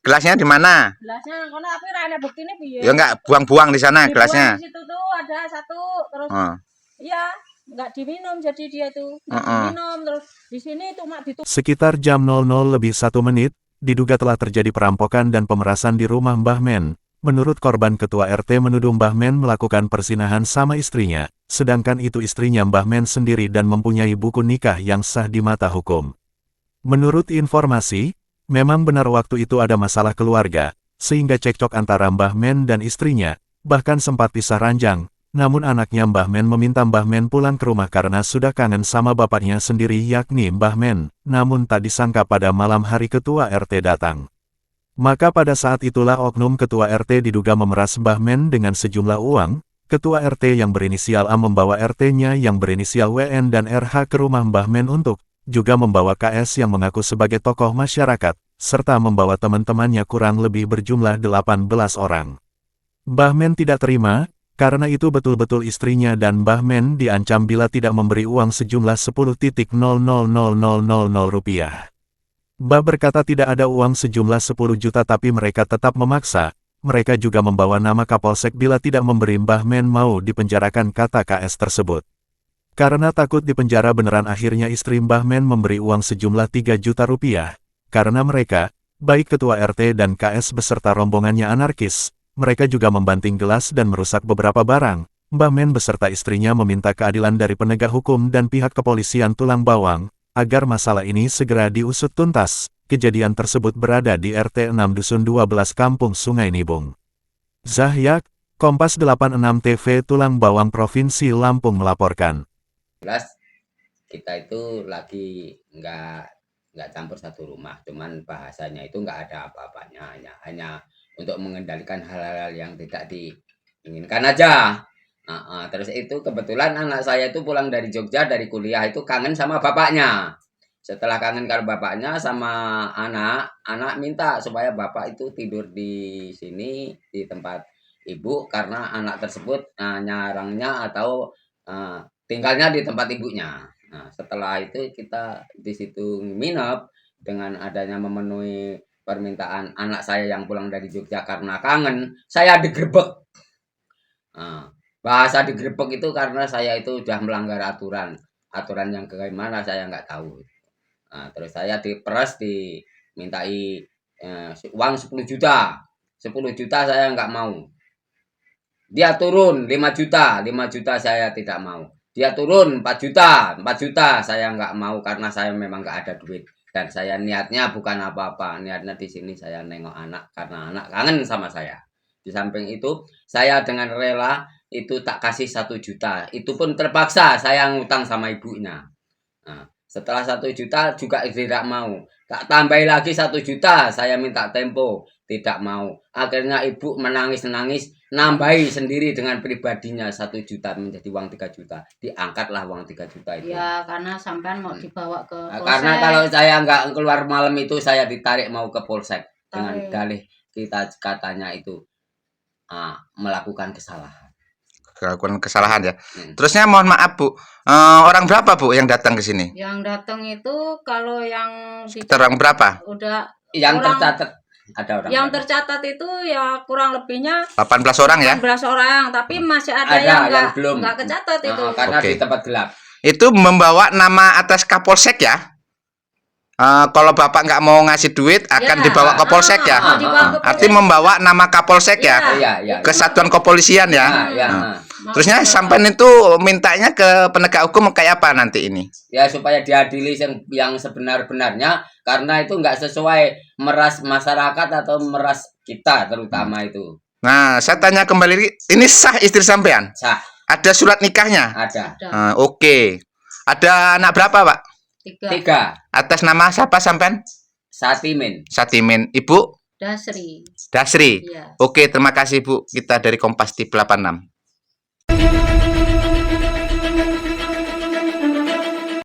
Gelasnya di mana? Gelasnya kono tapi ra ana buktine piye? Ya enggak buang-buang di sana Dibuang gelasnya. di situ tuh ada satu terus Oh. iya, enggak diminum jadi dia tuh enggak Heeh. diminum terus di sini cuma Sekitar jam 00:01, diduga telah terjadi perampokan dan pemerasan di rumah Mbah Men. Menurut korban, ketua RT menuduh Mbah Men melakukan persinahan sama istrinya, sedangkan itu istrinya Mbah Men sendiri dan mempunyai buku nikah yang sah di mata hukum. Menurut informasi, memang benar waktu itu ada masalah keluarga, sehingga cekcok antara Mbah Men dan istrinya, bahkan sempat pisah ranjang. Namun anaknya Mbah Men meminta Mbah Men pulang ke rumah karena sudah kangen sama bapaknya sendiri yakni Mbah Men. Namun tak disangka pada malam hari ketua RT datang. Maka pada saat itulah oknum ketua RT diduga memeras Mbah Men dengan sejumlah uang. Ketua RT yang berinisial A membawa RT-nya yang berinisial WN dan RH ke rumah Mbah Men untuk juga membawa KS yang mengaku sebagai tokoh masyarakat, serta membawa teman-temannya kurang lebih berjumlah 18 orang. Mbah Men tidak terima, karena itu betul-betul istrinya dan Mbah Men diancam bila tidak memberi uang sejumlah 10.000.000 rupiah. Mbah berkata tidak ada uang sejumlah 10 juta tapi mereka tetap memaksa. Mereka juga membawa nama Kapolsek bila tidak memberi Mbah Men mau dipenjarakan, kata KS tersebut. Karena takut dipenjara beneran akhirnya istri Mbah Men memberi uang sejumlah 3 juta rupiah. Karena mereka, baik ketua RT dan KS beserta rombongannya anarkis, mereka juga membanting gelas dan merusak beberapa barang. Mbah Men beserta istrinya meminta keadilan dari penegak hukum dan pihak kepolisian Tulang Bawang, agar masalah ini segera diusut tuntas. Kejadian tersebut berada di RT 6 Dusun 12 Kampung Sungai Nibung. Zahyak, Kompas 86 TV Tulang Bawang Provinsi Lampung melaporkan. Jelas kita itu lagi nggak campur satu rumah, cuman bahasanya itu nggak ada apa-apanya, hanya untuk mengendalikan hal-hal yang tidak diinginkan aja. Terus itu kebetulan anak saya itu pulang dari Jogja dari kuliah itu kangen sama bapaknya. Setelah kangen kalau bapaknya sama anak minta supaya bapak itu tidur di sini di tempat ibu karena anak tersebut nyarangnya atau tinggalnya di tempat ibunya. Nah, setelah itu kita di situ nginep dengan adanya memenuhi permintaan anak saya yang pulang dari Jogja karena kangen, saya digerebek. Nah, bahasa digerebek itu karena saya itu sudah melanggar aturan yang bagaimana saya nggak tahu. Nah, terus saya diperas dimintai uang 10 juta. 10 juta saya nggak mau. Dia turun 5 juta saya tidak mau. Dia turun 4 juta saya nggak mau karena saya memang nggak ada duit. Dan saya niatnya bukan apa-apa, niatnya di sini saya nengok anak karena anak kangen sama saya. Di samping itu, saya dengan rela itu tak kasih 1 juta. Itu pun terpaksa saya ngutang sama ibunya. Nah, setelah 1 juta juga tidak mau. Tak tambahi lagi 1 juta, saya minta tempo. Tidak mau. Akhirnya ibu menangis-nangis, nambahi sendiri dengan pribadinya 1 juta menjadi uang 3 juta. Diangkatlah uang 3 juta itu. ya karena sampean mau dibawa ke polsek. Karena kalau saya nggak keluar malam itu, saya ditarik mau ke polsek. Dengan dalih kita katanya itu melakukan kesalahan. Ya. Terusnya mohon maaf Bu, orang berapa Bu yang datang ke sini? Yang datang itu kalau yang orang berapa? Udah yang tercatat ada orang. Yang tercatat itu ya kurang lebihnya 18 orang ya? 18 orang, tapi masih ada yang belum nggak kecatat itu. Karena di tempat gelap. Itu membawa nama atas Kapolsek ya? Kalau Bapak nggak mau ngasih duit akan dibawa ke Polsek ya? Artinya membawa nama Kapolsek ya? Kesatuan Kepolisian ya? Terusnya sampai itu mintanya ke penegak hukum kayak apa nanti ini? Ya supaya diadili yang sebenar-benarnya karena itu nggak sesuai meras masyarakat atau meras kita terutama itu. Nah, saya tanya kembali, ini sah istri sampean? Sah. Ada surat nikahnya? Ada. Oke. Ada anak berapa Pak? 3. Atas nama siapa sampean? Satimin. Ibu? Dasri. Iya. Oke, terima kasih Bu. Kita dari Kompas TV 86.